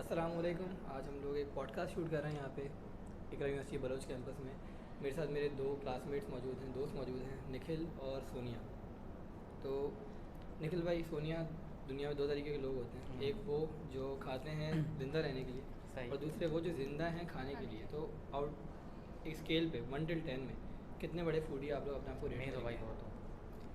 अस्सलाम वालेकुम। आज हम लोग एक पॉडकास्ट शूट कर रहे हैं यहाँ पे इकरा यूनिवर्सिटी बलोच कैंपस में। मेरे साथ मेरे दो क्लासमेट्स मौजूद हैं, दोस्त मौजूद हैं, निखिल और सोनिया। तो निखिल भाई, सोनिया, दुनिया में दो तरीके के लोग होते हैं। एक वो जो खाते हैं ज़िंदा रहने के लिए, सही। और दूसरे वो जो ज़िंदा हैं खाने के लिए। तो आउट एक स्केल पे 1 से 10 में कितने बड़े फूडी आप लोग अपने आप को रेट मैं तो भाई करेंगे? बहुत हूँ।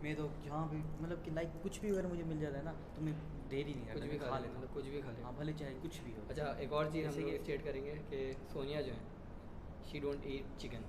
मैं तो जहाँ भी मतलब कि लाइक कुछ भी अगर मुझे मिल जाता है ना तो मैं देरी नहीं कुछ करता, भी मैं खा खा लें, लेता मतलब हूँ। कुछ भी खा लें। हाँ, भले चाहे कुछ भी हो। अच्छा, एक और चीज़ हम जैसे लोग कि स्टेट करेंगे कि सोनिया जो है, शी डोंट ईट चिकन।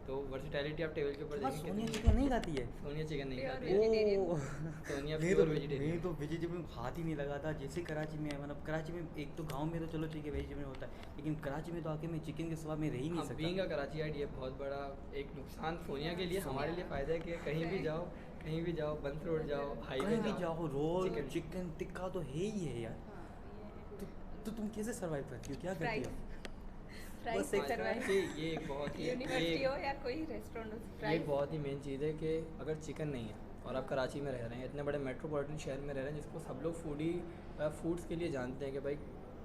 तो वर्सिटैलिटी आप टेबल के ऊपर बस देखेंगे सोनिया कितनी चिकन नहीं खाती है। सोनिया चिकन नहीं Pure खाती है। vegetarian। सोनिया मैं प्योर तो वेजिटेरियन। वेजिटेबल हाथ ही नहीं लगाता। जैसे कराची में मतलब कराची में एक तो गांव में तो चलो ठीक है वेजिटेबल होता है, लेकिन कराची में तो आके मैं चिकन के सिवा मैं रह ही नहीं हाँ, बीइंग सकता। अ कराचीआइट ये बहुत बड़ा एक नुकसान सोनिया के लिए, Yeah. हमारे लिए फ़ायदा है कि कहीं भी जाओ, बंस रोड जाओ, हाईवे कहीं भी जाओ रोल चिकन। चिकन टिक्का तो है ही है यार। हाँ, ये है। तो तुम कैसे सरवाइव करती हो, क्या करती फ्राइज हो? फ्राइज बस एक सर्वाइव। ये एक बहुत ही यूनिवर्सिटी ये हो या कोई रेस्टोरेंट हो, ये फ्राइज। बहुत ही मेन चीज़ है कि अगर चिकन नहीं है और आप कराची में रह रहे हैं, इतने बड़े मेट्रोपॉलिटन शहर में रह रहे हैं जिसको सब लोग फूड्स के लिए जानते हैं कि भाई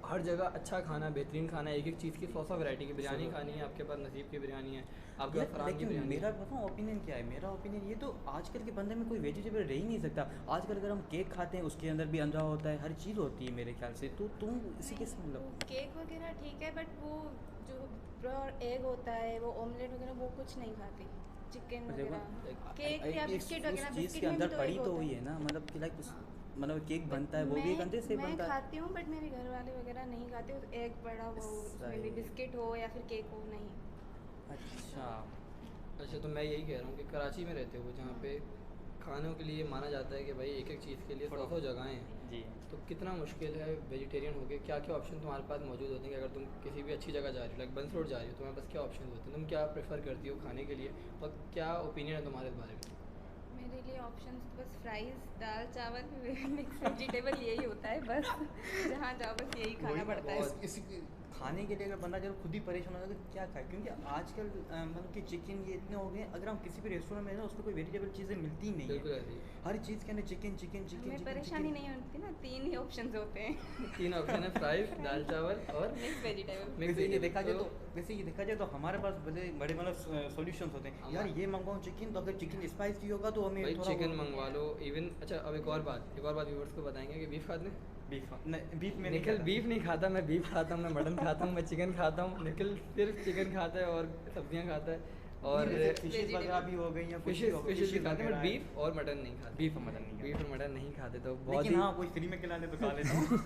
हर जगह अच्छा खाना, बेहतरीन खाना, एक एक चीज़ की 100 वैरायटी की बिरयानी खानी है। आपके पास नसीब की बिरयानी है, आपके पास फरहान की लेकिन बिरयानी मेरा है। बताऊँ ओपिनियन क्या है। मेरा ओपिनियन ये तो आजकल के बंदे में कोई वेजिटेबल रह ही नहीं सकता। आजकल अगर हम केक खाते हैं उसके अंदर भी अंडा होता है, हर चीज़ होती है मेरे ख्याल से। तो तुम इसी के नहीं, मतलब वो केक वगैरह ठीक है, बट वो जो प्योर एग होता है, वो ऑमलेट वगैरह वो कुछ नहीं खाती। चिकन वगैरह, केक या बिस्किट वगैरह। चीज़ बिस्किट के में भी अंदर तो पड़ी एग तो होता वही है। है ना, मतलब कि लाइक हाँ। मतलब केक बनता है वो भी मैं एक अंडे से मैं बनता है। खाती हूँ, बट मेरे घर वाले वगैरह नहीं खाते। एग पड़ा हो, उसमें भी सही। बिस्किट हो या फिर केक हो, नहीं। अच्छा। अच्छा, तो मैं यही कह रहा हूँ कि कराची में रहते हो जहाँ पे खानों के लिए माना जाता है कि भाई एक एक चीज़ के लिए 100 जगहें हैं। जी। तो कितना मुश्किल है वेजिटेरियन हो गए? क्या क्या ऑप्शन तुम्हारे पास मौजूद होते हैं कि अगर तुम किसी भी अच्छी जगह जा रही हो, लाइक बंस रोड जा रही हो, तुम्हारे पास क्या ऑप्शन होते हैं? तुम क्या प्रेफर करती हो खाने के लिए, और क्या ओपिनियन है तुम्हारे इस बारे में? मेरे लिए ऑप्शंस तो बस फ्राइज, दाल चावल, मिक्स वेजिटेबल यही होता है बस। जहाँ जाओ बस यही खाना पड़ता है। इसी खाने के लिए अगर बंदा जब खुद ही परेशान होता है तो क्या खाए, क्योंकि आजकल मतलब कि चिकन ये इतने हो गए हैं, अगर हम किसी भी रेस्टोरेंट में ना उसमें कोई वेजिटेबल चीज़ें मिलती ही नहीं बिल्कुल है। ऐसे ही। हर चीज़ के अंदर चिकन चिकन चिकन हमें चिकन परेशानी चिकन। नहीं होती ना, 3 ही ऑप्शंस होते हैं। 3 ऑप्शन है, फ्राइज, दाल चावल और मिक्स वेजिटेबल। मिक्स वैसे ये वेजिटेबल। देखा जाए तो वैसे ये देखा जाए तो हमारे पास बड़े बड़े मतलब सॉल्यूशंस होते हैं यार। ये मंगवाओ चिकन, तो अगर चिकन स्पाइसी होगा तो हमें भाई थोड़ा चिकन मंगवा लो इवन। अच्छा, अब एक और बात व्यूवर्स को बताएंगे कि बीफ खाते हैं। बीफ बीफ में निखिल बीफ नहीं खाता, मैं बीफ खाता हूँ, मैं मटन खाता हूँ, मैं चिकन खाता हूँ। निखिल सिर्फ चिकन खाता है और सब्जियाँ खाता है, और फिशेस वगैरह भी हो गई या कुछ भी हो गई, फिशेस भी खाते हैं, बट वगैरह। बीफ और मटन नहीं खाते। बीफ और मटन नहीं खाते। बीफ और मटन नहीं खाते, तो बहुत लेकिन ही हाँ कोई फ्री में खिला दे तो खा लेता हूँ।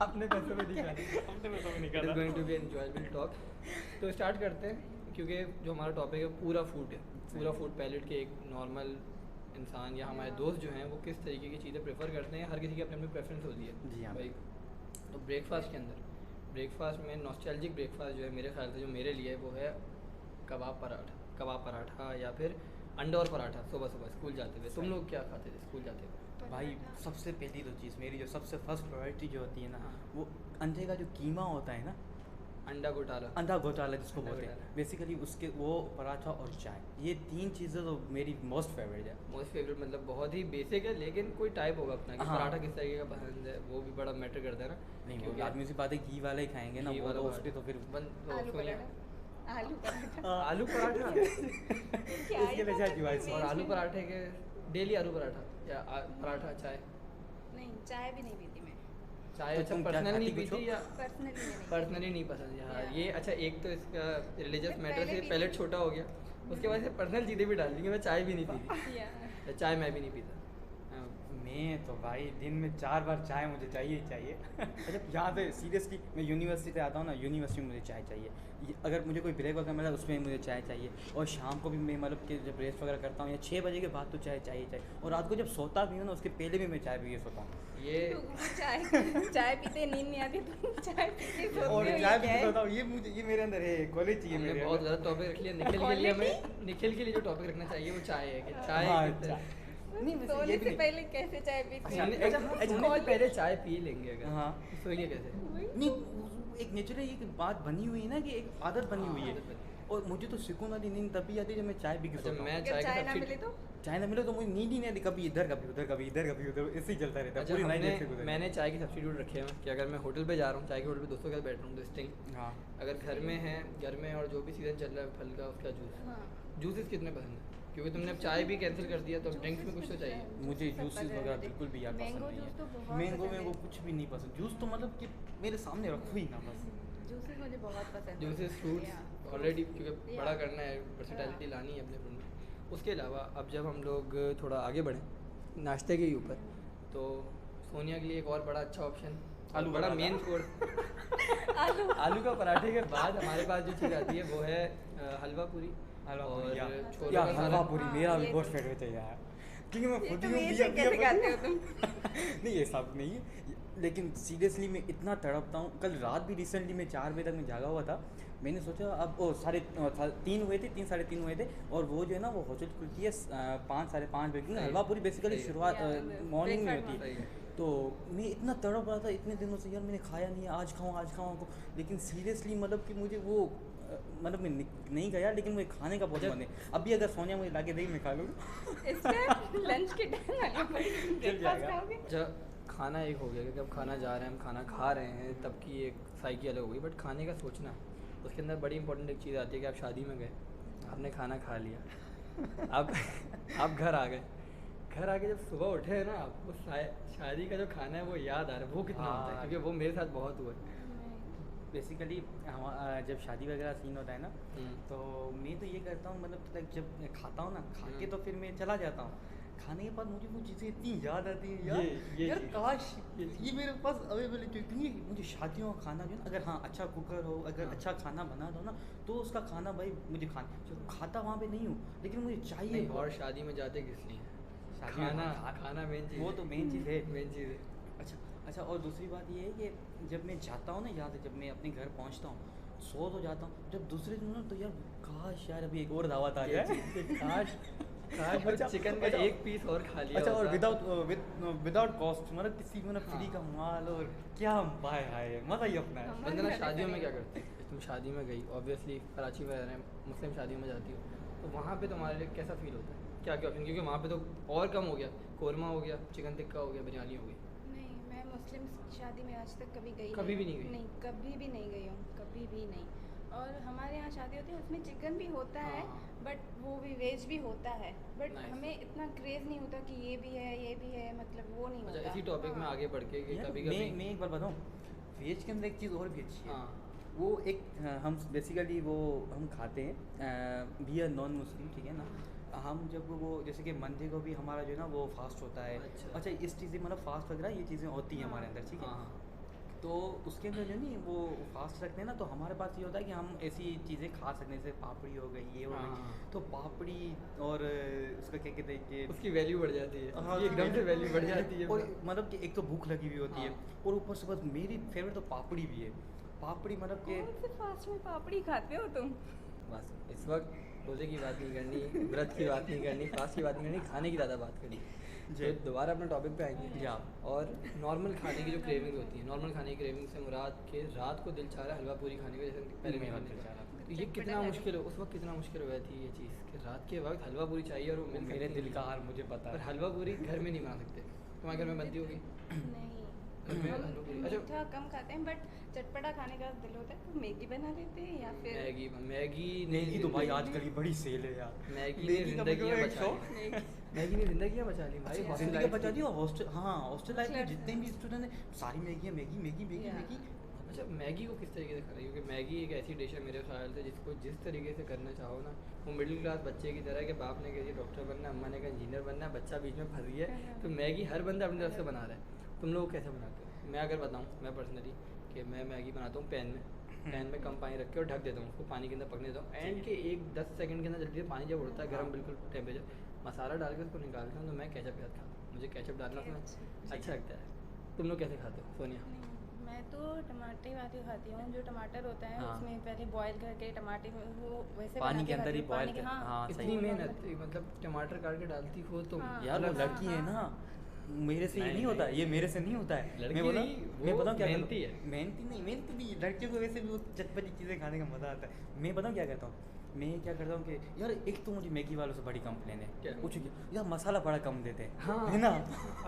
अपने पैसों में नहीं खाते। अपने पैसों में नहीं इट इज़ खाता। Going to be enjoyable talk. तो स्टार्ट करते हैं, क्योंकि जो हमारा टॉपिक है पूरा फूड है, पूरा फूड पैलेट के एक नॉर्मल इंसान या हमारे दोस्त जो हैं वो किस तरीके की चीज़ें प्रेफर करते हैं। हर किसी की अपनी अपनी प्रेफरेंस होती है। जी हाँ। भाई, तो ब्रेकफास्ट के अंदर, ब्रेकफास्ट में नॉस्टैल्जिक ब्रेकफास्ट जो है मेरे ख्याल से जो मेरे लिए वो है कबाब पराठा या फिर अंडा और पराठा सुबह सुबह स्कूल जाते हुए। तुम लोग क्या खाते थे स्कूल जाते हुए? भाई सबसे पहली तो चीज़ मेरी जो सबसे फर्स्ट प्रायोरिटी जो होती है ना, हाँ। वो अंडे का जो कीमा होता है ना, अंडा घोटाला। अंडा घोटाला जिसको अंडा बोलते हैं घोटाला। बेसिकली, उसके वो पराठा और चाय, ये 3 चीज़ें तो मेरी मोस्ट फेवरेट है। मोस्ट फेवरेट मतलब बहुत ही बेसिक है, लेकिन कोई टाइप होगा अपना कि हाँ। पराठा किस तरीके का पसंद है, वो भी बड़ा मैटर करता है ना। नहीं क्योंकि वो आदमी से बात है घी वाले ही खाएंगे ना, घी वो वाला तो पराठा। उसके तो फिर आलू पराठा। आलू पराठा। आलू पराठा क्या इसके लिए चाय चुवाई और आलू पराठे के डेली आलू पराठा या पराठा चाय। नहीं, चाय भी नहीं पीती मैं। चाय तो अच्छा तुम क्या पर्सनली नहीं खाती कुछ हो? पीती या पर्सनली मैं नहीं। पर्सनली नहीं पसंद? हाँ, Yeah. ये अच्छा, एक तो इसका रिलीजियस मैं मैटर पहले से पीती पहले थी। छोटा हो गया, उसके बाद से पर्सनल चीज़ें भी डाल दी कि मैं चाय भी नहीं पीती। या या चाय मैं भी नहीं पीता। हाँ। मैं तो भाई दिन में 4 बार चाय मुझे चाहिए ही चाहिए। अच्छा यहाँ पे सीरियसली मैं यूनिवर्सिटी से आता हूँ ना, यूनिवर्सिटी में मुझे चाय चाहिए। अगर मुझे कोई ब्रेक वगैरह मिला उसमें मुझे चाय चाहिए, और शाम को भी मैं मतलब कि जब रेस्ट वगैरह करता हूँ या 6 बजे के बाद तो चाय चाहिए, और रात को जब सोता भी हूँ ना उसके पहले भी मैं चाय पी के सोता हूँ। ये चाय पीते नींद नहीं आती तो चाय पीते सोते और हो, ये चाय क्या पी के है? सोता हूँ, ये मेरे अंदर है, क्वालिटी चाहिए हमने मेरे बहुत अंदर। गलत टॉपिक रख लिया। निखिल के लिए हमें, निखिल के लिए जो टॉपिक रखना चाहिए वो चाय है कि चाय हाँ, कितने- चाय। नहीं वैसे सोने ये भी से नहीं। पहले कैसे चाय पीते अच्छा, हैं? अच्छा, सोने से पहले चाय पी लेंगे अगर, हाँ। सोएंगे कैसे? नहीं एक नेचुरल एक बात बनी हुई है ना, कि एक आदत बनी हुई है। आदत बनी। और मुझे तो सुकून वाली नींद तभी आती है जब मैं चाय पी के अच्छा, सोता हूँ। मैं अगर चाय ना सबसे- मिले तो चाय ना मिले तो मुझे नींद ही नहीं आती, कभी इधर कभी उधर कभी इधर कभी उधर, ऐसे ही चलता रहता है अच्छा, पूरी नाइट ऐसे गुजर। मैंने चाय के सब्स्टिट्यूट रखे हैं कि अगर मैं होटल पे जा रहा हूँ, चाय के होटल पे दोस्तों के साथ बैठ रहा हूँ, डिस्टिंग। हाँ अगर घर में है, घर में और जो भी सीज़न चल रहा है फल का, उसका जूस। हाँ जूसेस कितने पसंद है? क्योंकि तुमने अब चाय भी कैंसिल कर दिया, तो ड्रिंक्स में कुछ तो चाहिए। मुझे जूसेस वगैरह बिल्कुल भी यार पसंद मैंगो नहीं जूस तो है। बहुत मैंगो पसंद में है। वो कुछ भी नहीं पसंद, जूस तो मतलब कि मेरे सामने रखो ही ना बस। जूसेस मुझे बहुत पसंद है। Juices, fruits Yeah, already, fruits, क्योंकि yeah. बड़ा करना है, वर्सेटैलिटी Yeah. लानी है अपने फूड में। उसके अलावा अब जब हम लोग थोड़ा आगे बढ़ें नाश्ते के ही ऊपर, तो सोनिया के लिए एक और बड़ा अच्छा ऑप्शन, आलू बड़ा पराठा। मेन कोर्स आलू का पराठे के बाद हमारे पास जो चीज़ आती है वो है हलवा पूरी हलवा और पूरी, या छोलों या का हलवा सालन। पूरी हाँ, मेरा भी ये बहुत तो- फेवरेट है यार, क्योंकि मैं ये खुद तो ही हूँ ये कैसे खाते हो तुम? नहीं ये सब नहीं है, लेकिन सीरियसली मैं इतना तड़पता हूँ। कल रात भी रिसेंटली मैं 4 बजे तक मैं जागा हुआ था, मैंने सोचा अब ओ 3:30 हुए थे, 3 साढ़े 3 हुए थे, और वो जो है ना वो होटल खुलती है 5 साढ़े 5 बजे, क्योंकि सही हलवा पूरी बेसिकली सही है। शुरुआत Yeah, मॉर्निंग में breakfast होती है। सही है। तो मैं इतना तड़प रहा था इतने दिनों से यार, मैंने खाया नहीं है, आज खाऊँ, लेकिन सीरियसली मतलब कि मुझे वो मतलब मैं नहीं गया, लेकिन मुझे खाने का बहुत मन है। अभी अगर सोनिया मुझे लाके देगी मैं खा लूँगा। इस टाइम लंच के टाइम वाले ब्रेकफास्ट जाएगा। खाओगे? जब खाना एक हो गया, क्योंकि अब खाना जा रहे हैं, हम खाना खा रहे हैं, तब की एक साइकी अलग हो गई, बट खाने का सोचना, उसके अंदर बड़ी इंपॉर्टेंट एक चीज़ आती है कि आप शादी में गए, आपने खाना खा लिया, अब आप घर आ गए, घर आके जब सुबह उठे हैं ना आप, वो शादी का जो खाना है वो याद आ रहा है, वो कितना होता है, हाँ। क्योंकि वो मेरे साथ बहुत हुआ है। बेसिकली हम जब शादी वगैरह सीन होता है ना, तो मैं तो ये करता हूँ मतलब like जब मैं खाता हूँ ना, खा के तो फिर मैं चला जाता हूँ। खाने के बाद मुझे वो चीज़ें इतनी याद आती हैं यार, ये यार चीज़। काश ये ये मेरे पास अवेलेबल है, क्योंकि मुझे शादियों का खाना जो है ना, अगर हाँ अच्छा कुकर हो, अगर हाँ। अच्छा खाना बना दो ना, तो उसका खाना भाई मुझे खाता वहाँ पे नहीं हूँ, लेकिन मुझे चाहिए। नहीं, और शादी में जाते किस लिए? शादी में खाना मेन चीज़ वो तो मेन चीज़ है। मेन चीज़ है। अच्छा, और दूसरी बात ये है कि जब मैं जाता हूँ ना, यहाँ से जब मैं अपने घर पहुँचता हूँ, सो तो जाता हूँ, जब दूसरे दिन ना तो यार काश यार अभी एक और दावत आ ये जाए। चीज़, काश वो अच्छा, चिकन का अच्छा। एक पीस और खा लिया अच्छा, और होता। विदाउट कॉस्ट, मतलब किसी मतलब फ्री हाँ। का माल, और क्या पाए हाय मज़ा ही अपना है। हमारे वंदना घर शादियों ऐसा में नहीं क्या है। करती है? तुम शादी में गई, ऑब्वियसली कराची में रह रहे हैं, मुस्लिम शादियों में जाती हो, तो वहाँ पे तुम्हारे लिए कैसा फील होता है? क्या क्या ऑप्शन, क्योंकि वहाँ पे तो और कम हो गया, कौरमा हो गया, चिकन टिक्का हो गया, बिरयानी हो गई। नहीं, मैं मुस्लिम शादी में आज तक कभी गई कभी भी नहीं गई? नहीं, कभी भी नहीं गई हूँ, कभी भी नहीं। और हमारे यहाँ शादी होती है उसमें चिकन भी होता है, हाँ। बट वो भी वेज भी होता है, बट Nice. हमें इतना क्रेज़ नहीं होता कि ये भी है, मतलब वो नहीं अच्छा, होता। इसी टॉपिक में हाँ। आगे बढ़ के कि यार, कभी कभी मैं एक बार बताऊँ, वेज के अंदर एक चीज़ और भी अच्छी है। हाँ वो एक हम बेसिकली वो हम खाते हैं बी आर नॉन मुस्लिम, ठीक है ना, हम जब वो जैसे कि मंडे को भी हमारा जो है ना वो फास्ट होता है। अच्छा। अच्छा, इस चीज़ें मतलब फास्ट वगैरह ये चीज़ें होती हैं हमारे अंदर, ठीक है। हाँ तो उसके अंदर जो नहीं वो फास्ट रखते हैं ना, तो हमारे पास ये होता है कि हम ऐसी चीज़ें खा सकते हैं, जैसे पापड़ी हो गई, ये हो हाँ, गई। हाँ। तो पापड़ी और उसका क्या कहते हैं कि उसकी वैल्यू बढ़ जाती है, हाँ, उसकी एकदम से वैल्यू बढ़ जाती है। और मतलब कि एक तो भूख लगी हुई होती है, हाँ। और ऊपर से बस मेरी फेवरेट तो पापड़ी भी है। पापड़ी मतलब कि कौन से फास्ट में पापड़ी खाते हो तुम? बस इस वक्त रोजे की बात नहीं करनी, व्रत की बात नहीं करनी, फास्ट की बात नहीं करनी, खाने की ज़्यादा बात करनी। तो दोबारा अपने टॉपिक पे आएंगे। या। और नॉर्मल खाने की जो क्रेविंग होती है, नॉर्मल खाने की क्रेविंग से मुराद के रात को दिल चाह रहा है हलवा पूरी खाने का, जैसे पहले मेरा मैंने दिल कहा। चाह रहा। तो ये कितना मुश्किल हो, उस वक्त कितना मुश्किल हो गई थी ये चीज़ कि रात के वक्त हलवा पूरी चाहिए और वो मिल मेरे सकती दिल का हाल मुझे पता पर है। हलवा पूरी घर में नहीं बना सकते। तुम्हारे घर में बनती होगी? नहीं, घर में हम हलवा पूरी, अच्छा मीठा कम खाते हैं, बट चटपटा खाने का दिल होता है तो मैगी बना लेते हैं, या फिर मैगी मैगी तो भाई आजकल की बड़ी सेल है यार। मैगी ने मैगी का जिंदगियां मतलब एक बचा शौक। ली। मैगी ने जिंदगियां बचा ली भाई। अच्छा, हॉस्टल जिंदगी लाइफ बचा थी। दी, और हॉस्टल, हाँ हॉस्टल लाइफ में अच्छा। जितने भी स्टूडेंट हैं सारी मैगी है, Maggi Maggi Maggi Yeah. Maggi. अच्छा, मैगी को किस तरीके से खाना है? क्योंकि मैगी एक ऐसी डिश है मेरे ख्याल से जिसको जिस तरीके से करना चाहो ना, वो मिडिल क्लास बच्चे की तरह, कि बाप ने कह दिया डॉक्टर बनना, अम्मा ने कहा इंजीनियर बनना है, बच्चा बीच में फंस गया है, तो मैगी हर बंदा अपनी तरफ से बना रहा है। तुम लोग कैसे बनाते हो? मैं अगर बताऊँ, मैं पर्सनली कि मैं मैगी बनाता हूँ पैन में कम पानी रख के और ढक देता हूँ उसको, पानी के अंदर पकने देता हूँ, एंड के 1-10 सेकंड के अंदर जल्दी से पानी जब उड़ता है गर्म बिल्कुल टेम्परेचर, मसाला डाल के उसको निकालता हूँ, तो मैं केचप के साथ खाता हूँ। मुझे केचप डालना उसमें अच्छा लगता है। तुम लोग कैसे खाते हो सोनिया? नहीं, मैं तो टमाटर वाली खाती हूँ। जो टमाटर होता है हाँ। उसमें पहले बॉईल करके टमाटर वो वैसे पानी बना के अंदर ही खाती हूँ, बॉईल पानी के- कर, हाँ सही। इतनी वो मेहनत, normal- मतलब टमाटर काट के डालती हो तुम? हाँ। यार वो अलग से। लड़की है ना, मेरे से ये नहीं, नहीं होता, नहीं। ये मेरे से नहीं होता है। लड़की मैं बोला नहीं, मैं वो बताऊँ क्या मेहनती करता हूँ? है। मेहनती नहीं, मेहनती नहीं, लड़कियों को वैसे भी वो चटपटी चीज़ें खाने का मज़ा आता है। मैं बताऊँ क्या कहता हूँ, मैं क्या करता हूँ कि यार एक तो मुझे मैगी वालों से बड़ी कंप्लेन है, क्या? पूछो कि यार मसाला बड़ा कम देते हैं, हाँ है ना।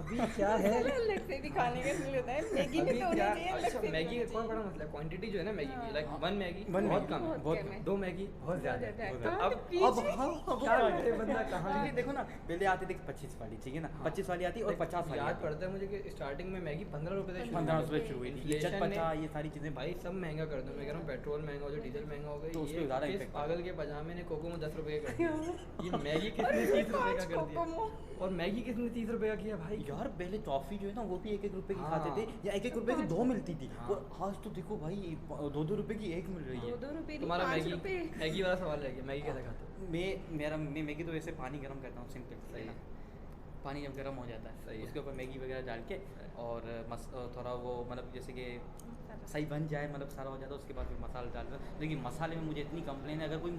अभी क्या है अलग से भी खाने का मिल होता है मैगी में अभी तो होना क्या चाहिए अलग अच्छा से भी मैगी होना का कौन चाहिए। बड़ा मसला है, क्वांटिटी जो है ना मैगी की, हाँ। लाइक वन मैगी वन बहुत मैगी, कम है, बहुत बहुत कम है। दो मैगी बहुत ज़्यादा है। ज़्यादा है। बहुत कहाँ अब पे अब पीछे? हाँ क्या करते बंदा कहाँ क्योंकि है? देखो ना पहले आती थी 25 वाली, ठीक है ना, 25 वाली आती और 50 वाली याद आती। पड़ता है मुझे कि स्टार्टिंग में मैगी 15 रुपए से शुरू 15 हुई। रुपये शुरू हुई थी, ये Inflation चटपटा ने- ये सारी चीज़ें भाई सब महंगा कर दो, मैं कह रहा हूँ पेट्रोल महंगा हो जाए, डीजल महंगा हो गया, तो उस पे ये ज़्यादा किस impact पागल के पजामे ने कोको में 10 रुपए का कर दिया, ये मैगी किसने 30 रुपए का कर दिया, कोकोमो। और मैगी किसने 30 रुपए का किया भाई। यार पहले टॉफी जो है ना वो भी 1-1 रुपए की हाँ। खाते थे, या 1-1 रुपए की 2 मिलती थी, हाँ। और आज तो देखो भाई 2-2 रुपए की 1 मिल रही है। 2 रुपए नहीं, तुम्हारा 5 मैगी रुपए। मैगी वाला सवाल रह गया, मैगी कैसे खाते हो? मैं मैगी तो वैसे पानी गर्म करता हूँ, सिंपल सही है है। ना। पानी जब गर्म हो जाता सही है है। उसके ऊपर मैगी वगैरह डाल के सही। और थोड़ा वो मतलब जैसे कि सही बन जाए, मतलब सारा हो जाता है, उसके बाद फिर मसाला डालना। लेकिन मसाले में मुझे इतनी कंप्लेन है, अगर कोई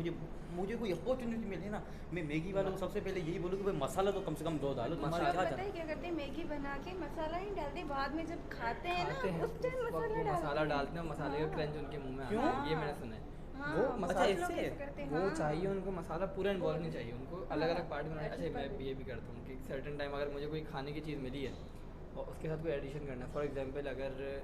मुझे कोई अपॉर्चुनिटी मिले ना, मैं मैगी वालों को सबसे पहले यही बोलूँ कि भाई मसाला तो कम से कम 2 डालो, तुम्हारा लोग क्या पता है क्या करते हैं, मैगी बना के मसाला नहीं डालते, बाद में जब खाते हैं खाते ना हैं उस टाइम उस वक्त वो मसाला डालते हैं, मसाले का हाँ। क्रंच उनके मुंह में क्यों? आता है, ये मैंने सुना है। हाँ, वो बहुत मसाले लोग ऐसे? ऐसे करते हैं, वो हाँ। चाहिए उनको, मसाला पूरा इन्वॉल्व नहीं चाहिए उनको, अलग अलग पार्ट बनाने। अच्छा ऐसे मैं कर- ये भी करता हूँ कि सर्टन टाइम अगर मुझे कोई खाने की चीज़ मिली है और उसके साथ कोई एडिशन करना है, फॉर एग्जांपल अगर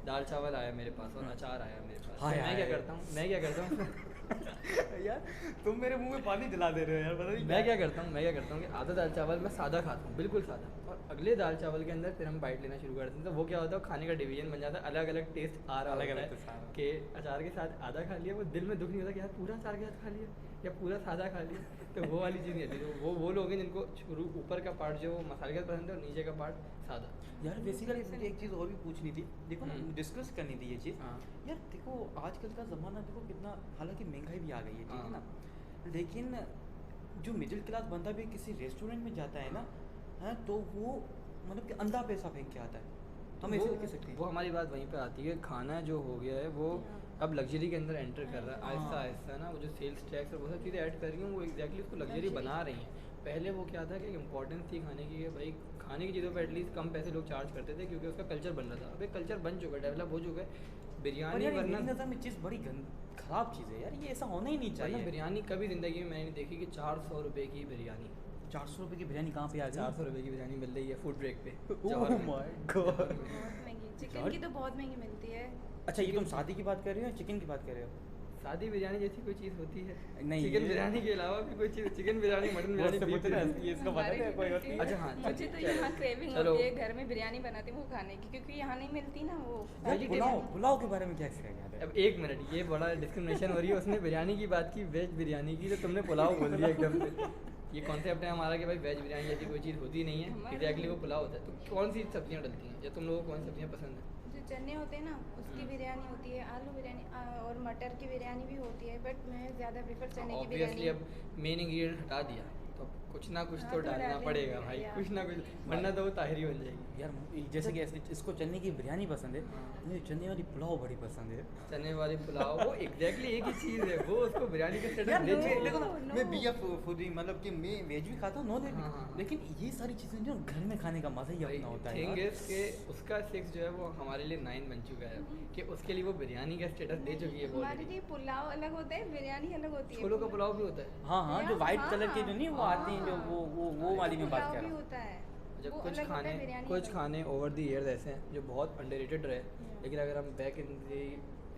दाल चावल आया मेरे पास और अचार आया मेरे पास, हाय तो मैं क्या हाय। करता हूँ, मैं क्या करता हूँ यार तुम मेरे मुंह में पानी दिला दे रहे हो यार, पता नहीं मैं क्या करता हूँ कि आधा दाल चावल मैं सादा खाता हूँ, बिल्कुल सादा, और अगले दाल चावल के अंदर फिर हम बाइट लेना शुरू करते हैं, तो वो क्या होता है, खाने का डिवीजन बन जाता है, अलग अलग टेस्ट आ रहा अलग-अलग होता टेस्ट आ रहा है कि अचार के साथ आधा खा लिया, वो दिल में दुख नहीं होता कि यार पूरा अचार के साथ खा लिया या पूरा सादा खा लिया, तो वो वाली चीज़ नहीं आती। तो वो लोग हैं जिनको शुरू ऊपर का पार्ट जो मसाले का पसंद है और नीचे का पार्ट सादा। यार बेसिकली मुझे एक चीज़ और भी पूछनी थी, देखो ना डिस्कस करनी थी ये चीज़। हाँ। यार देखो आजकल का ज़माना देखो कितना, हालांकि महंगाई भी आ गई है, ठीक है हाँ। ना, लेकिन जो मिडिल क्लास बंदा भी किसी रेस्टोरेंट में जाता है ना, हाँ, तो वो मतलब कि अंधा पैसा फेंक के आता है, हम ऐसे वो- नहीं कह सकते। वो हमारी बात वहीं पे आती है, खाना जो हो गया है वो अब लग्जरी के अंदर एंटर कर रहा है आहिस्ता हाँ। आहिस्ता ना, वो जो सेल्स टैक्स और बहुत सारी चीज़ें ऐड कर रही हूँ वो एग्जैक्टली उसको लग्जरी Luxury। बना रही हैं। पहले वो क्या था कि इम्पोर्टेंस थी खाने की, कि भाई खाने की चीज़ों पर एटलीस्ट कम पैसे लोग चार्ज करते थे क्योंकि उसका कल्चर बन रहा था। अब एक कल्चर बन चुका है, डेवलप हो चुका है। और बिरयानी यार ये वरना मेरी नज़र में चीज़ बड़ी खराब चीज़ है यार, ये ऐसा होना ही नहीं वरना चाहिए। बिरयानी कभी ज़िंदगी में मैंने नहीं देखी कि 400 रुपये की बिरयानी, 400 रुपये की बिरयानी कहाँ पे आ गई? 400 रुपये की बिरयानी मिल रही है फूड ब्रेक पे ओह जवाहर में। My God. जवाहर में। बहुत महंगी, चिकन यार- की तो बहुत महंगी मिलती है। अच्छा ये तुम शादी की बात कर रहे हो या चिकन की बात कर रहे हो? सादी बिरयानी जैसी कोई चीज़ होती है नहीं, चिकन ये- बिरयानी के अलावा भी कोई चीज़, चिकन बिरयानी, मटन बिरयानी, उससे बीफ पूछो ना, बिरयानी। ये इसका पता हमारे है भी कोई और बनती है। अच्छा, हाँ, मुझे चलिए, तो चलो। यहाँ क्रेविंग चलो। होती है, घर में बिरयानी बनाती हूँ वो खाने की, क्योंकि यहाँ नहीं मिलती ना वो यार vegetarian। पुलाव पुलाव के बारे में क्या ख्याल है? अब एक मिनट, ये बड़ा डिस्क्रिमिनेशन हो रही है, उसने बिरयानी की बात की, वेज बिरयानी की, तो तुमने पुलाव बोल दिया एकदम से। ये कॉन्सेप्ट है हमारा कि भाई वेज बिरयानी जैसी कोई चीज़ होती नहीं है, हमारे एग्जैक्टली वो में- पुलाव होता है। तो कौन सी सब्जियाँ डलती हैं या तुम लोगों को कौन सी सब्जियाँ पसंद है? जो चने होते हैं ना उसकी बिरयानी होती है, आलू बिरयानी और मटर की बिरयानी भी होती है, बट मैं ज़्यादा प्रेफर चने की ऑब्वियसली बिरयानी। अब मेन इंग्रेडिएंट हटा दिया तो अब कुछ ना कुछ हाँ, तो तो डालना डालेंगे पड़ेगा भाई, यार। कुछ ना कुछ, वरना तो वो ताहिरी बन जाएगी। यार जैसे कि इसको चने की बिरयानी पसंद है, हाँ। मुझे चने वाली पुलाव बड़ी पसंद है। चने वाली पुलाव वो एग्जैक्टली एक ही चीज़ है, वो उसको बिरयानी का यार स्टेटस दे no, चुकी है। देखो ना, no। मैं बीएफ फूडी मतलब कि मैं वेज भी खाता हूँ, नॉन वेज भी, हाँ, हाँ, हाँ। लेकिन ये सारी चीज़ें जो घर में खाने का मज़ा ही अपना होता है थिंग यार। इज कि उसका 6 जो है वो हमारे लिए 9 बन चुका है, कि उसके लिए वो बिरयानी का स्टेटस दे चुकी है हमारे ऑलरेडी। लिए पुलाव अलग होता है, बिरयानी अलग होती है। छोलों का पुलाव भी होता है। हाँ हाँ, जो यार, वाइट कलर के जो नहीं वो हाँ। आते हैं, जो वो वाली में बात पुलाव कर भी रहा हूँ। होता है, जब वो कुछ अलग होता है, खाने बिरयानी कुछ अलग। खाने ओवर द ईयर्स ऐसे हैं जो बहुत अंडररेटेड रहे, लेकिन अगर हम बैक इन दी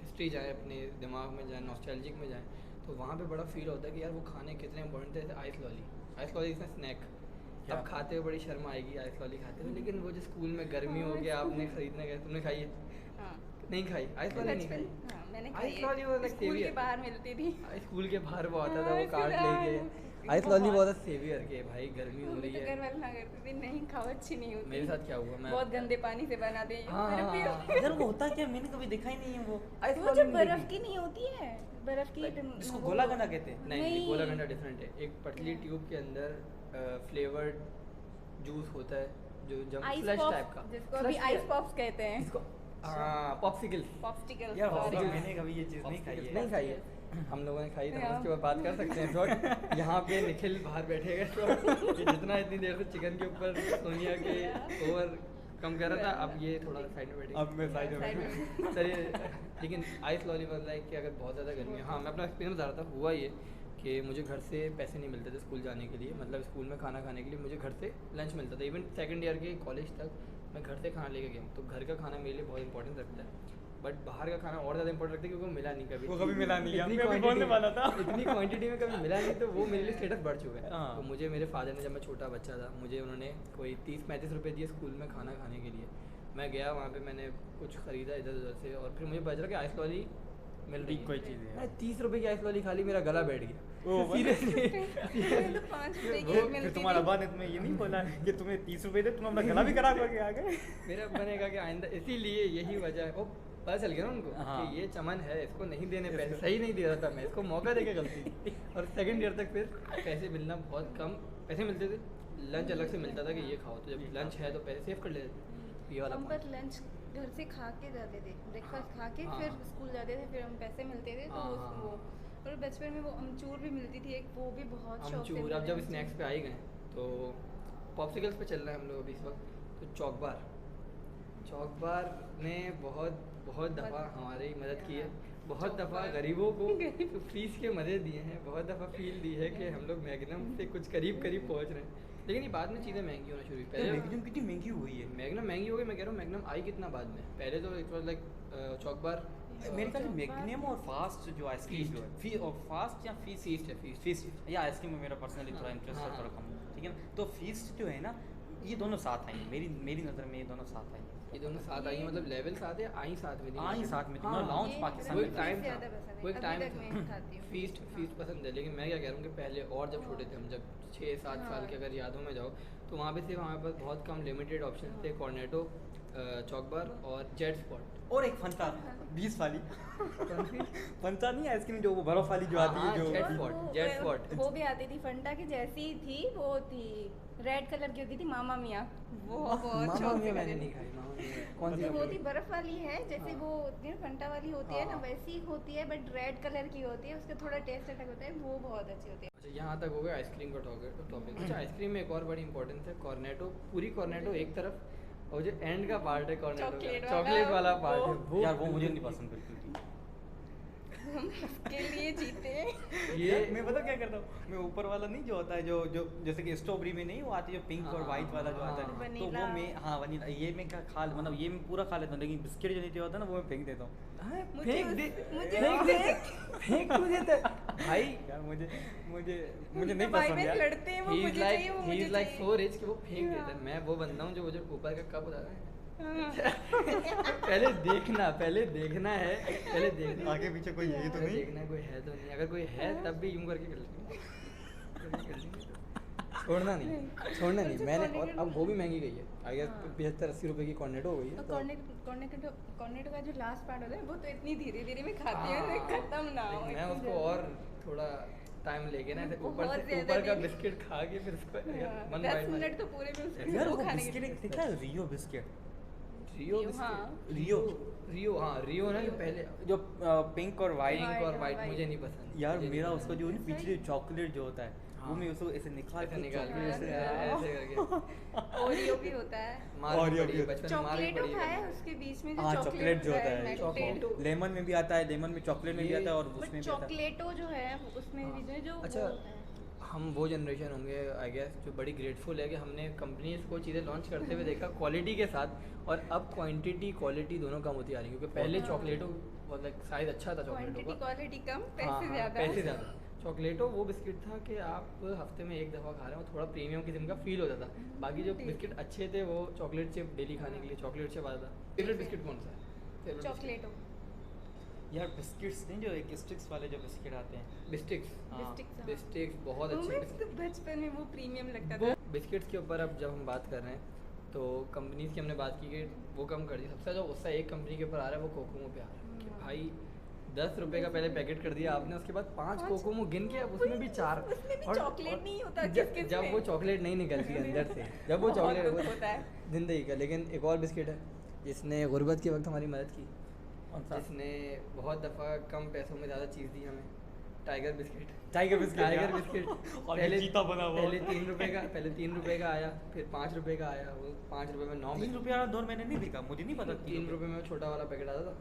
हिस्ट्री जाएँ, अपने दिमाग में जाएँ, नॉस्टैल्जिक में जाएँ, तो वहाँ पे बड़ा फील होता है कि यार वो खाने कितने इंपॉर्टेंट थे। जैसे आइस लॉली इज स्नैक, क्या? अब खाते हुए बड़ी शर्म आएगी आइस लॉली खाते हुए, लेकिन वो जो स्कूल में गर्मी हो गया आपने खरीदने गए, तुमने खाई है? हाँ, नहीं खाई आइस लॉली, नहीं खाई। बचपन हाँ, मैंने आइस खाई लॉली है, was like स्कूल के savior। बाहर मिलती थी। स्कूल के बाहर वो आता था, हाँ, वो कार्ड फिर लेके आइस लॉली बहुत सेवियर के भाई गर्मी हो मम्मी रही तो है। घर वाले ना करती थी, नहीं खाओ, अच्छी नहीं होती। मेरे साथ क्या हुआ, मैं बहुत गंदे पानी से बनाते हैं, हाँ, फिर भी हाँ, यार वो होता क्या, मैंने कभी देखा ही नहीं है वो। आइस वो लॉली जो नहीं बर्फ देखी। की नहीं होती है, बर्फ की जिसको वो- गोला गंडा कहते हैं। नहीं गोला गंडा डिफरेंट है, एक पतली ट्यूब के अंदर फ्लेवर्ड जूस होता है जो जम आइस फ्लैश पॉप, टाइप का, जिसको अभी Flush आइस टाइप। पॉप्स कहते हैं, इसको हाँ पॉप्सिकल। पॉप्सिकल। यार Popsicles। होगा, मैंने कभी ये चीज़ नहीं खाई है। नहीं खाई है, हम लोगों ने खाई तो हम हाँ। उसके बाद बात कर सकते हैं इस वक्त। यहाँ पे निखिल बाहर बैठेगा इस वक्त, कि जितना इतनी देर से चिकन के ऊपर सोनिया के ओवर कम कर रहा था, अब ये थोड़ा साइड में बैठेगा। अब मैं साइड में Side बैठूं। चलिए, लेकिन आइस लॉली वाला है कि अगर बहुत ज़्यादा गर्मी है, हाँ मैं अपना एक्सपीरियंस बता रहा था, हुआ ये कि मुझे घर से पैसे नहीं मिलते थे स्कूल जाने के लिए, मतलब स्कूल में खाना खाने के लिए मुझे घर से लंच मिलता था। इवन सेकंड ईयर के कॉलेज तक मैं घर से खाना लेके गया हूँ। तो घर का खाना मेरे लिए बहुत इंपॉर्टेंस रखता है, बट बाहर का खाना और ज़्यादा इंपॉर्टेंट रखता है क्योंकि वो मिला नहीं कभी, वो कभी मिला नहीं, इतनी मैं भी बोलने वाला था। इतनी क्वांटिटी में कभी मिला नहीं, तो वो मेरे लिए स्टेटस बढ़ चुका है। हाँ। तो मुझे मेरे फादर ने, जब मैं छोटा बच्चा था, मुझे उन्होंने कोई 30-35 रुपये दिए स्कूल में खाना खाने के लिए। मैं गया वहाँ पे, मैंने कुछ ख़रीदा इधर उधर से, और फिर मुझे पता चला कि आइस लॉली मिल रही कोई चीज़ है। मैं 30 रुपये की आइस लॉली खा ली, मेरा गला बैठ गया सीरियसली सीरियसली। तो 5 रुपए की वो एक फिर मिलती तुम्हारा थी। अब्बा ने तुम्हें ये नहीं बोला कि तुम्हें 30 रुपए दे, तुम अपना गला भी खराब करके आ गए? मेरा बनेगा कि आइंदा, इसीलिए यही वजह है। वो पता चल गया ना उनको हाँ। कि ये चमन है, इसको नहीं देने पैसे, सही नहीं दे रहा था मैं, इसको मौका देके गलती की। और सेकंड ईयर तक फिर पैसे मिलना बहुत कम पैसे मिलते थे, लंच अलग से मिलता था कि ये खाओ, तो जब लंच है तो पैसे सेव कर लेते थे। ये वाला हम point। पर लंच घर से खा के जाते थे, ब्रेकफास्ट खा के हाँ। फिर स्कूल जाते थे, फिर हम पैसे मिलते थे तो हाँ, उस- हाँ, वो और बचपन में वो अमचूर भी मिलती थी एक, वो भी बहुत शौक से अमचूर। अब मिलते जब थे। स्नैक्स पे आ ही गए तो पॉप्सिकल्स पे चल रहे हैं हम लोग अभी इस वक्त। तो चौक बार ने बहुत दफ़ा हमारी मदद की है, बहुत चौक दफ़ा बार। गरीबों को फीस के मदद दिए हैं, बहुत दफ़ा फील दी है कि हम लोग मैग्नम से कुछ करीब पहुंच रहे हैं। लेकिन ये बाद में चीज़ें महंगी होना शुरू हुई। पहले मैग्नम कितनी महंगी हुई है। मैग्नम महंगी हो गई, मैं कह रहा हूँ मैग्नम आई कितना बाद में। पहले तो इट वाज लाइक चौक बार मेरे ख्याल से चौक बार मैग्नम और फास्ट जो आइसक्रीम जो है और फास्ट या फीस्ट है, फीस्ट। फीस्ट या आइसक्रीम में मेरा पर्सनली थोड़ा इंटरेस्ट है, हाँ, थोड़ा हाँ। कम, ठीक है ना। तो फीस्ट जो है ना, ये दोनों साथ आई हैं, मेरी नज़र में ये दोनों साथ आई हैं। ये दोनों साथ आई हैं, मतलब लेवल साथ है, आई साथ में थी। आई साथ में थी, हाँ, मतलब लाउंज ये पाकिस्तान वो मुझे एक में। टाइम ज़्यादा था, पसंद है, वो एक अभी टाइम तक मैं था। खाती हूँ। फीस्ट पसंद है, लेकिन मैं क्या कह रहा हूँ कि पहले और जब छोटे थे हम, जब 6-7 साल के अगर यादों में जाओ, तो वहाँ पे सिर्फ हमारे पास बहुत कम लिमिटेड ऑप्शन थे, कॉर्नेटो, चौक बार और जेट स्पॉट। और एक फंटा 20 वाली फंटा नहीं आइसक्रीम जो वो बर्फ वाली जो हाँ, आती है, हाँ, जो जेट स्पॉट, जेट स्पॉट। वो भी आती थी फंटा की जैसी थी, वो थी रेड कलर की होती थी, मामा मिया। वो बहुत मामा शौक से मिया मैंने खाती नहीं थी। खाई, मामा मिया कौन सी वो कंपनी? होती बर्फ वाली है, जैसे हाँ। वो होती है फंटा वाली होती है ना, हाँ। वैसी होती है बट रेड कलर की होती है, उसका थोड़ा टेस्ट अलग होता है, वो बहुत अच्छी होती है। अच्छा, यहाँ तक हो गया आइसक्रीम का टॉपिक। अच्छा, आइसक्रीम में एक और बड़ी इंपॉर्टेंस है, कॉर्नेटो। पूरी कॉर्नेटो एक तरफ, और जो एंड का पार्ट है कॉर्नेटो का, चॉकलेट चॉकलेट वाला पार्ट है, वो- वो यार वो मुझे नहीं पसंद बिल्कुल भी। हम उसके लिए जीते। ये मैं पता क्या करता हूँ, मैं ऊपर वाला नहीं जो होता है, जो जैसे कि स्ट्रॉबेरी में नहीं वो आती है जो पिंक और हाँ, वाइट वाला जो आता है, तो वनीला। वो मैं हाँ वनीला, ये मैं क्या खा मतलब ये मैं पूरा खा लेता हूँ, लेकिन बिस्किट जो नीचे होता है ना वो मैं फेंक देता हूँ। हाँ, मुझे फेंक उस- दे, मुझे फेंक दे, फेंक क्यों देता है भाई? यार मुझे मुझे मुझे नहीं भाई पसंद बहन यार। लड़ते हैं, वो मुझे चाहिए, वो मुझे लाइक चाहिए। सो रिच कि वो फेंक देता है। हाँ। मैं वो बंदा हूँ जो ऊपर का कप होता है हाँ। पहले देखना है, पहले देखना आगे पीछे कोई है तो पहले नहीं। देखना कोई है तो नहीं, अगर कोई है तब भी यूं करके कर लेंगे। छोड़ना नहीं अच्छा, मैंने। और कॉर्नेटो अब वो भी महंगी गई है, आई गेस हाँ। 75-80 रुपए की कॉर्नेटो हो गई है। और तो कॉर्नेटो का जो लास्ट पार्ट होता है वो तो इतनी धीरे धीरे में खाती हाँ, हूँ खत्म ना हो। मैं इतनी उसको जल्दी। और थोड़ा टाइम लेके ना, ऐसे बहुत ऊपर ज़्यादा का देरी। बिस्किट खा के फिर उसको हाँ, मन 10 बाइट मिनट तो पूरे में उसको यार वो वो खाने के बिस्किट लिए। एक देखा है, रियो बिस्किट। रियो रियो, बिस्किट, हाँ। रियो हाँ, रियो ना, जो पहले जो पिंक और वाइट। पिंक और हाँ, वाइट white। मुझे नहीं पसंद यार मुझे मेरा नहीं उसका पसंद। जो है ना ऐसा पीछे ही? चॉकलेट जो होता है वो हाँ। मैं उसको ऐसे निकाल ऐसे के निकाल के chocolate ऐसे से- करके ओरियो भी होता है। मार और भी ये पड़ी भी है, होता है। बचपन में मार भी चॉकलेटो पड़ी खाया है। है, उसके बीच में जो हाँ चॉकलेट चॉकलेट जो होता है, melted। चॉकलेट। लेमन में भी आता है, लेमन में चॉकलेट में भी ये- आता है और उसमें बट भी आता है। चॉकलेटो जो है उसमें भी जो है जो अच्छा, वो होता है। हम वो जनरेशन होंगे आई गेस जो बड़ी ग्रेटफुल है कि हमने कंपनीज को चीज़ें लॉन्च करते हुए देखा क्वालिटी के साथ, और अब क्वांटिटी क्वालिटी दोनों कम होती आ रही है, क्योंकि पहले हाँ। चॉकलेटो लाइक साइज अच्छा था चॉकलेटो क्वांटिटी का। क्वालिटी कम, हाँ, पैसे हाँ, ज़्यादा। पैसे ज़्यादा। चॉकलेटो वो बिस्किट था कि आप हफ्ते में एक दफ़ा खा रहे हो, थोड़ा प्रीमियम किस्म का फील होता था। बाकी जो बिस्किट अच्छे थे वो चॉकलेट चिप डेली खाने के लिए चॉकलेट चिप आता था। फेवरेट बिस्किट कौन सा है? Favorite biscuit? चॉकलेटो। यार बिस्किट्स नहीं जो एक स्टिक्स वाले जो बिस्किट आते हैं। बिस्टिक्स, हाँ। बिस्टिक्स, हाँ। बिस्टिक्स बहुत वो अच्छे मैं बिस्किट। तो बचपन में वो प्रीमियम लगता वो था। बिस्किट्स के ऊपर अब जब हम बात कर रहे हैं तो कंपनीज की हमने बात की कि वो कम कर दी। सबसे जो गुस्सा एक कंपनी के ऊपर आ रहा है वो कोकोमो पे आ रहा है कि हाँ। भाई 10 रुपए का पहले पैकेट कर दिया आपने, उसके बाद 5 पाँच- कोकोमो गिन के, अब उसमें भी 4। उसमें भी चॉकलेट नहीं होता किस-किस जब में। वो चॉकलेट नहीं निकलती अंदर से, जब वो बहुत चॉकलेट दुख होता है। जिंदगी का। लेकिन एक और बिस्किट है जिसने गुर्बत के वक्त हमारी मदद की, कौन सा? जिसने बहुत दफ़ा कम पैसों में ज़्यादा चीज़ दी हमें, tiger biscuit. Tiger biscuit tiger यार। बिस्किट और ये चीता बना हुआ। पहले 3 रुपए का आया, फिर 5 रुपए का आया, वो 5 रुपए में 9 3 रुपये वाला दौर मैंने नहीं देखा, मुझे नहीं पता 3 रुपए में छोटा वाला पैकेट आता था।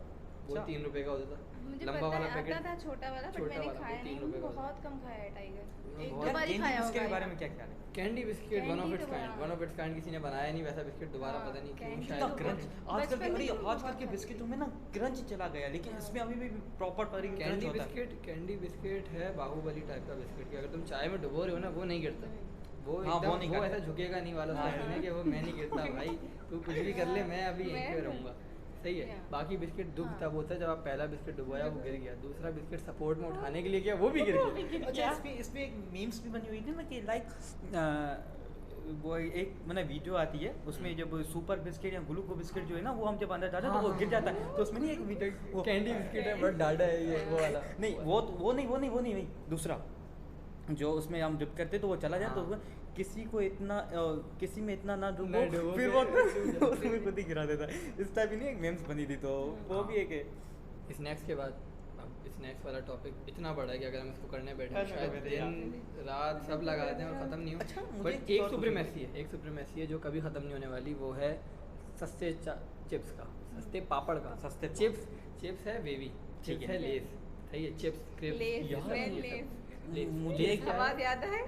वो अच्छा। 3 रुपये का होता था, मुझे लंबा पता वाला है, आता पैकेट। था छोटा वाला, बट छोटा मैंने वाला, खाया वो नहीं, 3 रुपये का बहुत कम खाया है टाइगर, एक बहुत- दो बार ही कैंडी खाया बिस्किट के होगा बारे में यहाँ। क्या ख्याल है? Candy biscuit one of candy it's तो काइंड, हाँ। वन ऑफ इट्स काइंड, किसी ने बनाया नहीं वैसा बिस्किट दोबारा, हाँ, पता नहीं क्यों कैंडी शायद तो क्रंच बहुत- आजकल बचपन के में अरे तो आजकल बहुत के खाते बिस्किटों में ना क्रंच चला गया, लेकिन इसमें अभी भी प्रॉपर क्रंच कैंडी होता है। बिस्किट, कैंडी बिस्किट है बाहुबली टाइप का बिस्किट कि अगर तुम चाय में डुबो रहे हो ना वो नहीं गिरता, वो हाँ, वो एकदम नहीं वो करता। ऐसा झुकेगा नहीं वाला हाँ। सीन है कि वो मैं नहीं गिरता भाई, तू कुछ भी कर ले मैं अभी यहीं पे मैं- रहूँगा, सही है। Yeah. बाकी बिस्किट दुख हाँ। तब होता है जब आप पहला बिस्किट डुबोया वो गिर गया, दूसरा बिस्किट सपोर्ट में उठाने के लिए किया वो भी गिर गया। अच्छा, इसमें एक मीम्स भी बनी हुई थी ना कि वो एक मैंने वीडियो आती है उसमें जब सुपर बिस्किट या ग्लूको बिस्किट जो है ना वो हम जब अंदर डालते हैं तो वो गिर जाता है, तो उसमें नहीं एक वीडियो वो कैंडी बिस्किट है बट डाटा है ये वो वाला नहीं वो नहीं दूसरा जो उसमें हम डिप करते तो वो चला जाए तो हाँ। किसी को इतना किसी में इतना ना डूबो नहीं डूबो फिर के- वो उसमें खुद ही गिरा देता है। इस टाइप की नहीं एक मेम्स बनी थी, तो वो हाँ। भी एक है। स्नैक्स के बाद अब स्नैक्स वाला टॉपिक इतना बड़ा है कि अगर हम इसको करने बैठे करने शायद बैठे दिन रात सब लगा दें और ख़त्म नहीं हो। अच्छा, मुझे बट एक एक और सुप्रीमेसी है, एक सुप्रीमेसी है जो कभी ख़त्म नहीं होने वाली, वो है सस्ते चिप्स का, सस्ते पापड़ का। सस्ते चिप्स है वेवी, ठीक चिप्स है। है लेस, सही है, चिप्स लेस, क्रिप्स मैं लेस। मुझे लेस क्या आवाज है? याद है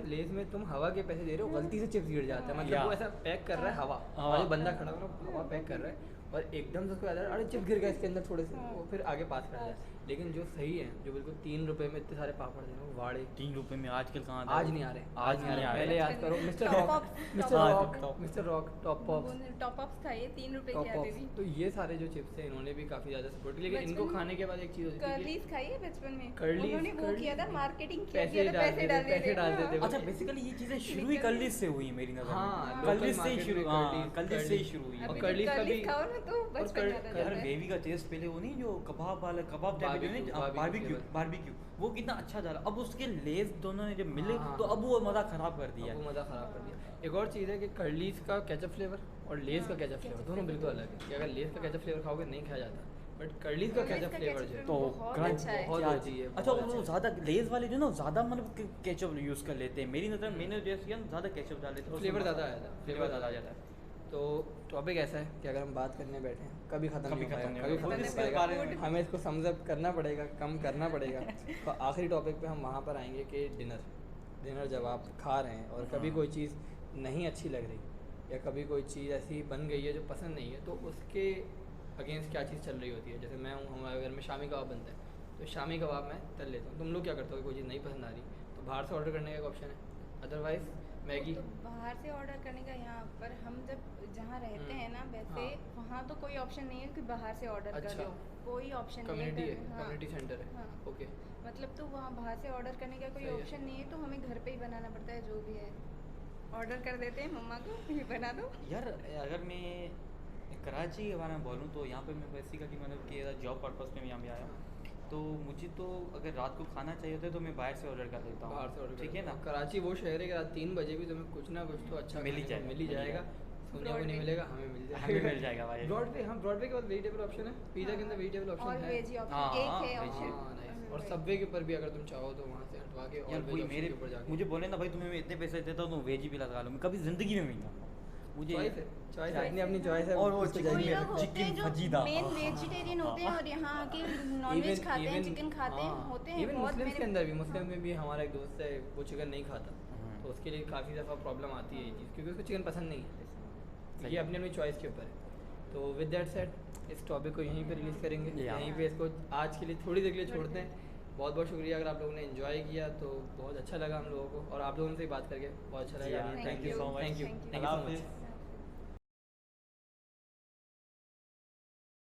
लेस में तुम हवा के पैसे दे रहे हो, गलती से चिप्स गिर जाता है, या। मतलब वो ऐसा पैक कर रहा है हवा, हवा। और जो बंदा खड़ा हो हवा पैक कर रहा है और एकदम से उसको याद आ रहा है, अरे चिप्स गिर गया इसके अंदर थोड़े से, वो फिर आगे पास कर जाए। लेकिन जो सही है, जो बिल्कुल 3 रुपए में इतने सारे पापड़ दे रहे हो, वाड़े 3 रुपए में आजकल कहाँ आज नहीं आ रहे, आज नहीं आ रहे। पहले याद करो mister Top rock, Ups, mister Top rock, Ups। Mister rock, top pops, top ups था ये 3 रुपए टॉप की आती थी। पॉप्स, तो ये सारे जो चिप्स है इन्होंने भी काफी ज्यादा सपोर्ट किया, लेकिन इनको बचपन में खाने के बाद एक चीज होती है कि कर्लीज खाई है बचपन में, कर्लीज- उन्होंने वो कर्लीज किया था, नहीं। मार्केटिंग किया पैसे था, डाल देते, पैसे डाल देते हाँ। अच्छा, बेसिकली ये चीजें शुरू ही कल्लिस से हुई मेरी नजर में। हाँ, कल्लिस local से ही market शुरू, में हाँ, कल्लिस से ही कर्लीज। शुरू हुई। और अभी कर्लीज जब का कर्लीज भी- खाओ ना तो बचपन याद आ यार जाता है। बेबी का टेस्ट पहले वो नहीं जो कबाब वाला कबाब टाइप जो नहीं Barbecue बारबेक्यू वो कितना अच्छा था, अब उसके लेस दोनों ने जब मिले हाँ, तो हाँ। अब वो मजा खराब कर दिया। वो मज़ा ख़राब कर दिया। एक और चीज़ है कि कर्लीज का केचप फ्लेवर और लेस का केचप फ्लेवर दोनों बिल्कुल अलग है, कि अगर लेस का केचप फ्लेवर खाओगे नहीं खाया जाता, बट कर्लीज का कर्लीज केचप का फ्लेवर ketchup जो है तो बहुत क्रंच अच्छा है। बहुत क्या होती है, अच्छा, बहुत वो अच्छा ज़्यादा लेस वाले जो ना ज़्यादा मतलब केचप यूज़ कर लेते हैं, मेरी नज़र मैंने जैसे किया ज़्यादा केचप डाल लेते हैं, फ्लेवर ज़्यादा आया था, फ्लेवर ज़्यादा आ जाता है। तो टॉपिक ऐसा है कि अगर हम बात करने बैठे हैं कभी ख़त्म कभी नहीं हो खत्म पाएगा, नहीं कभी होगा। ख़त्म नहीं इसके पाएगा, बारे में- हमें इसको समझ करना पड़ेगा, कम करना पड़ेगा। तो आखिरी टॉपिक पे हम वहाँ पर आएंगे कि डिनर जब आप खा रहे हैं और कभी हाँ। कोई चीज़ नहीं अच्छी लग रही या कभी कोई चीज़ ऐसी बन गई है जो पसंद नहीं है, तो उसके अगेंस्ट क्या चीज़ चल रही होती है। जैसे मैं हूँ, हमारे घर में शामी कबाब बनता है, तो शामी कबाब मैं तल लेता हूँ। तुम लोग क्या करते हो, कोई चीज़ नहीं पसंद आ रही तो बाहर से ऑर्डर करने का एक ऑप्शन है, अदरवाइज मैगी। तो बाहर से ऑर्डर करने का, यहाँ पर हम जब जहाँ रहते हैं ना वैसे हाँ। वहाँ तो कोई ऑप्शन नहीं है कि बाहर से ऑर्डर कर अच्छा। लो, कोई ऑप्शन नहीं कम्युनिटी है, हाँ। कम्युनिटी सेंटर है, हाँ। ओके। मतलब तो वहाँ बाहर से ऑर्डर करने का कोई सही है। ऑप्शन नहीं है, तो हमें घर पे ही बनाना पड़ता है, जो भी है ऑर्डर कर देते हैं मम्मा को, ये बना दो। यार अगर मैं कराची के बारे में बोलूँ तो यहाँ पे मैं बेसिकली मतलब कि जॉब पर्पज़ पे मैं यहाँ पे आया हूँ, तो मुझे तो अगर रात को खाना चाहिए होता है तो मैं बाहर से ऑर्डर कर देता हूँ। बाहर से ऑर्डर ठीक है ना। कराची वो शहर है कि रात 3 बजे भी तुम्हें कुछ ना कुछ तो अच्छा मिल ही खाने को जाएगा, मिल ही मिल ही जाएगा। सोनिया को नहीं Broadway। मिलेगा, हमें मिल जाएगा, हमें मिल जाएगा भाई। ब्रॉडवे, हाँ ब्रॉडवे के बाद वेजिटेबल ऑप्शन है, पिज़्ज़ा के अंदर वेजिटेबल ऑल ऑप्शन है। वेज ही हाँ, ऑप्शन एक हाँ, है veg है। ऑप्शन। हाँ, nice। और सबवे के ऊपर भी अगर तुम चाहो तो वहाँ से हटवा के यार all कोई veg option मेरे के ऊपर जाके मुझे बोले ना भाई तुम्हें मैं इतने पैसे देता हूँ तो वेज ही भी लगा लो, मैं कभी ज़िंदगी में नहीं खाता मुझे। चॉइस है, चॉइस Choice अपनी अपनी है, चॉइस है। और वो उसको chicken कोई जाएंगे। लोग होते हैं चिकन जो फजीदा। मेन हाँ, वेजिटेरियन होते हैं और यहाँ आके नॉन Even- वेज खाते हैं, even- चिकन खाते हैं, हाँ, होते हैं even बहुत। मुस्लिम्स के मैंने- अंदर भी, मुस्लिम में भी हमारा एक दोस्त है वो चिकन नहीं खाता, हम्म। तो उसके लिए काफ़ी दफ़ा प्रॉब्लम आती है ये चीज़, क्योंकि उसको चिकन पसंद नहीं है। सही ये है। अपनी अपनी चॉइस के ऊपर है। तो विद दैट सेड इस टॉपिक को यहीं पे रिलीज़ करेंगे, Yeah. यहीं पे इसको आज के लिए थोड़ी देर के लिए छोड़ते हैं। बहुत बहुत शुक्रिया, अगर आप लोगों ने एंजॉय किया तो बहुत अच्छा लगा हम लोगों को, और आप लोगों से बात करके बहुत अच्छा लगा। Yeah, thank you you. Thank you Thank you. Thank you so much.